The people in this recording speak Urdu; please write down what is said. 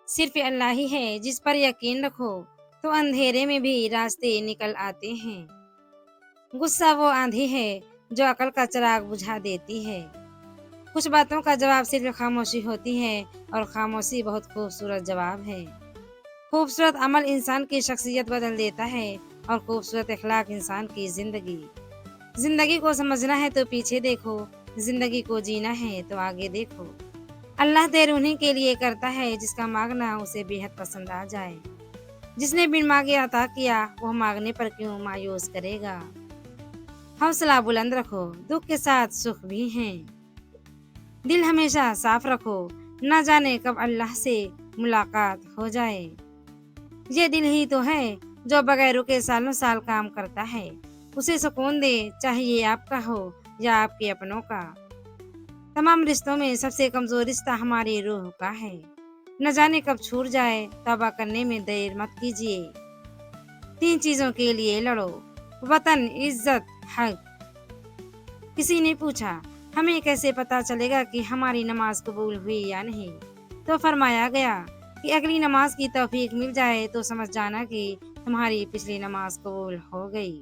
صرف اللہ ہی ہے جس پر یقین رکھو تو اندھیرے میں بھی راستے نکل آتے ہیں۔ غصہ وہ آندھی ہے جو عقل کا چراغ بجھا دیتی ہے۔ کچھ باتوں کا جواب صرف خاموشی ہوتی ہے، اور خاموشی بہت خوبصورت جواب ہے۔ خوبصورت عمل انسان کی شخصیت بدل دیتا ہے، اور خوبصورت اخلاق انسان کی زندگی۔ زندگی کو سمجھنا ہے تو پیچھے دیکھو، زندگی کو جینا ہے تو آگے دیکھو۔ اللہ دیر انہیں کے لیے کرتا ہے جس کا مانگنا اسے بے حد پسند آ جائے۔ جس نے بن مانگے عطا کیا وہ مانگنے پر کیوں مایوس کرے گا۔ حوصلہ بلند رکھو، دکھ کے ساتھ سکھ بھی ہیں۔ دل ہمیشہ صاف رکھو، نہ جانے کب اللہ سے ملاقات ہو جائے۔ یہ دل ہی تو ہے جو بغیر رکے سالوں سال کام کرتا ہے۔ اسے سکون دے، چاہے یہ آپ کا ہو یا آپ کے اپنوں کا۔ تمام رشتوں میں سب سے کمزور رشتہ ہماری روح کا ہے۔ نہ جانے کب چھوٹ جائے، توبہ کرنے میں دیر مت کیجیے۔ 3 چیزوں کے لیے لڑو: وطن، عزت، حق۔ کسی نے پوچھا، ہمیں کیسے پتا چلے گا کہ ہماری نماز قبول ہوئی یا نہیں؟ تو فرمایا گیا کہ اگلی نماز کی توفیق مل جائے تو سمجھ جانا کہ تمہاری پچھلی نماز قبول ہو گئی۔